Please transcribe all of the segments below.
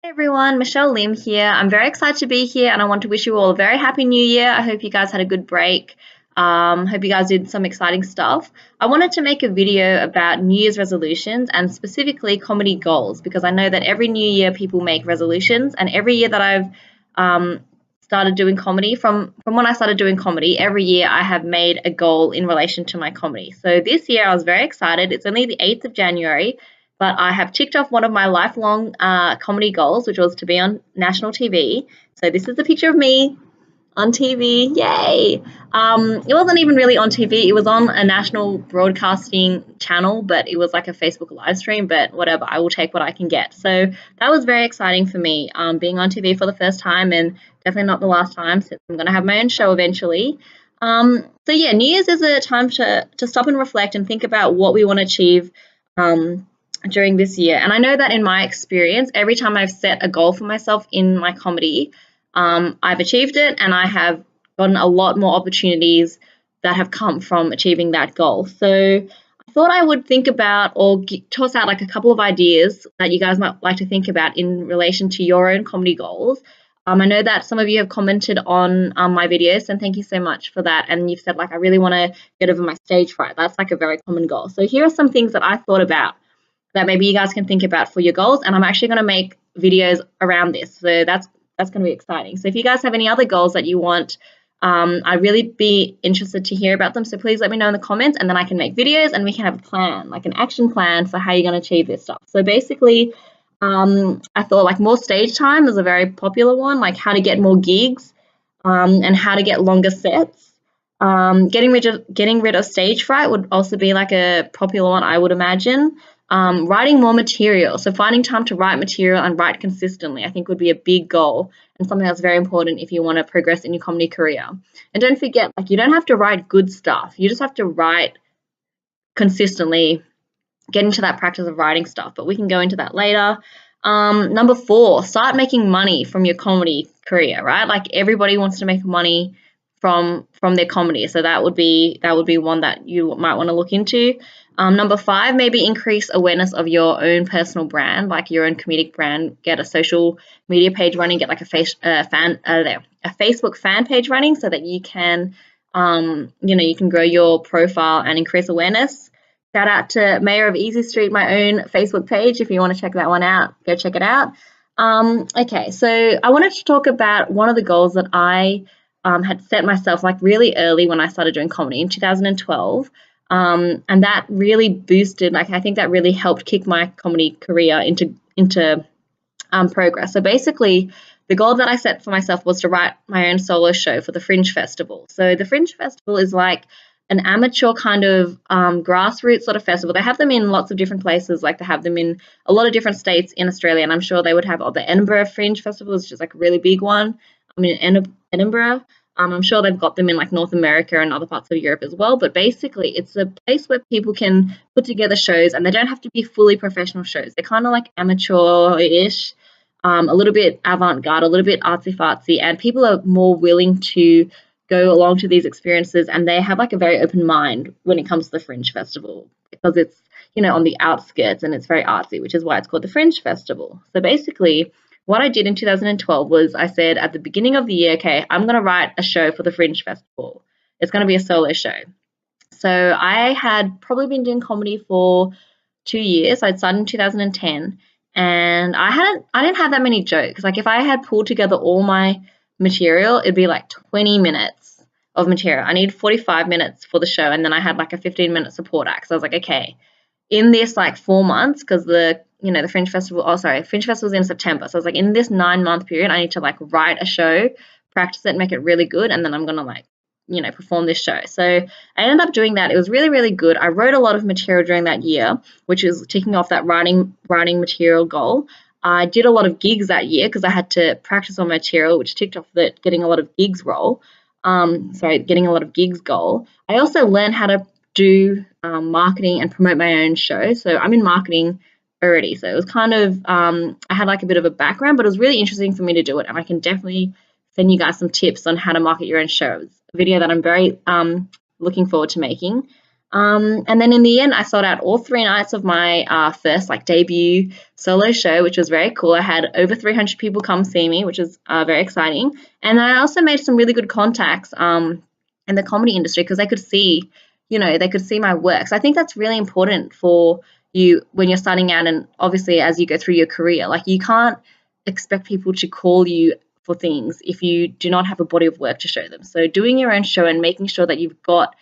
Hey everyone, Michelle Lim here. I'm very excited to be here and I want to wish you all a very happy new year. I hope you guys had a good break. Hope you guys did some exciting stuff. I wanted to make a video about New Year's resolutions and specifically comedy goals because I know that every new year people make resolutions, and every year that I've started doing comedy, from when I started doing comedy, every year I have made a goal in relation to my comedy. So this year I was very excited. It's only the 8th of January, but I have ticked off one of my lifelong comedy goals, which was to be on national TV. So this is a picture of me on TV. Yay! It wasn't even really on TV. It was on a national broadcasting channel, but it was like a Facebook live stream. But whatever, I will take what I can get. So that was very exciting for me, being on TV for the first time, and definitely not the last time, since I'm going to have my own show eventually. So yeah, New Year's is a time to stop and reflect and think about what we want to achieve during this year. And I know that in my experience, every time I've set a goal for myself in my comedy, I've achieved it, and I have gotten a lot more opportunities that have come from achieving that goal. So I thought I would think about or toss out like a couple of ideas that you guys might like to think about in relation to your own comedy goals. I know that some of you have commented on my videos, and thank you so much for that. And you've said, like, I really want to get over my stage fright. That's like a very common goal. So here are some things that I thought about that maybe you guys can think about for your goals, and I'm actually going to make videos around this. So that's going to be exciting. So if you guys have any other goals that you want, I'd really be interested to hear about them. So please let me know in the comments, and then I can make videos and we can have a plan, like an action plan for how you're going to achieve this stuff. So basically, I thought like more stage time is a very popular one, like how to get more gigs, and how to get longer sets. Getting rid of stage fright would also be like a popular one, I would imagine. Writing more material. So finding time to write material and write consistently, I think, would be a big goal and something that's very important if you want to progress in your comedy career. And don't forget, like, you don't have to write good stuff. You just have to write consistently, get into that practice of writing stuff, but we can go into that later. Number 4, start making money from your comedy career, right? Like, everybody wants to make money from their comedy, so that would be one that you might want to look into. Number 5, maybe increase awareness of your own personal brand, like your own comedic brand. Get a social media page running, get like a Facebook fan page running, so that you can you can grow your profile and increase awareness. Shout out to Mayor of Easy Street, my own Facebook page. If you want to check that one out, go check it out. Okay, so I wanted to talk about one of the goals that I had set myself like really early when I started doing comedy in 2012. And that really boosted, like, I think that really helped kick my comedy career into progress. So basically, the goal that I set for myself was to write my own solo show for the Fringe Festival. So the Fringe Festival is like an amateur kind of grassroots sort of festival. They have them in lots of different places, like they have them in a lot of different states in Australia, and I'm sure they would have the Edinburgh Fringe Festival, which is like a really big one. I mean, Edinburgh. I'm sure they've got them in like North America and other parts of Europe as well. But basically, it's a place where people can put together shows, and they don't have to be fully professional shows. They're kind of like amateur-ish, a little bit avant-garde, a little bit artsy-fartsy, and people are more willing to go along to these experiences, and they have like a very open mind when it comes to the Fringe Festival, because it's, on the outskirts and it's very artsy, which is why it's called the Fringe Festival. So basically, what I did in 2012 was I said at the beginning of the year, okay, I'm going to write a show for the Fringe Festival. It's going to be a solo show. So I had probably been doing comedy for 2 years. I'd started in 2010, and I didn't have that many jokes. Like, if I had pulled together all my material, it'd be like 20 minutes of material. I need 45 minutes for the show, and then I had like a 15-minute support act. So I was like, okay, in this like 4 months, because the Fringe Festival, Fringe Festival's in September. So I was like, in this 9-month period, I need to like write a show, practice it, make it really good, and then I'm gonna like, perform this show. So I ended up doing that. It was really, really good. I wrote a lot of material during that year, which is ticking off that writing material goal. I did a lot of gigs that year because I had to practice on material, which ticked off the getting a lot of gigs getting a lot of gigs goal. I also learned how to do marketing and promote my own show. So I'm in marketing already. So it was kind of, I had like a bit of a background, but it was really interesting for me to do it. And I can definitely send you guys some tips on how to market your own shows. A video that I'm very looking forward to making. And then in the end, I sold out all 3 nights of my first like debut solo show, which was very cool. I had over 300 people come see me, which is very exciting. And I also made some really good contacts in the comedy industry because they could see, they could see my work. So I think that's really important for you when you're starting out, and obviously as you go through your career. Like, you can't expect people to call you for things if you do not have a body of work to show them. So doing your own show and making sure that you've got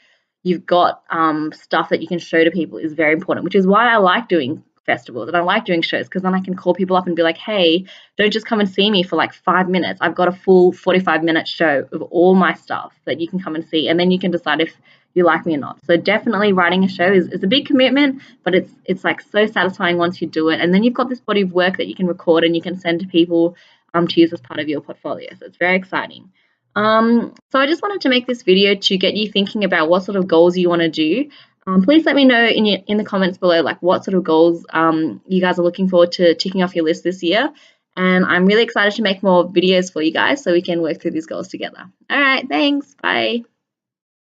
stuff that you can show to people is very important, which is why I like doing festivals and I like doing shows, because then I can call people up and be like, hey, don't just come and see me for like 5 minutes. I've got a full 45-minute show of all my stuff that you can come and see, and then you can decide if you like me or not. So definitely writing a show is a big commitment, but it's like so satisfying once you do it, and then you've got this body of work that you can record and you can send to people to use as part of your portfolio. So it's very exciting. So I just wanted to make this video to get you thinking about what sort of goals you want to do. Please let me know in the comments below, like, what sort of goals you guys are looking forward to ticking off your list this year. And I'm really excited to make more videos for you guys so we can work through these goals together. All right, thanks. Bye.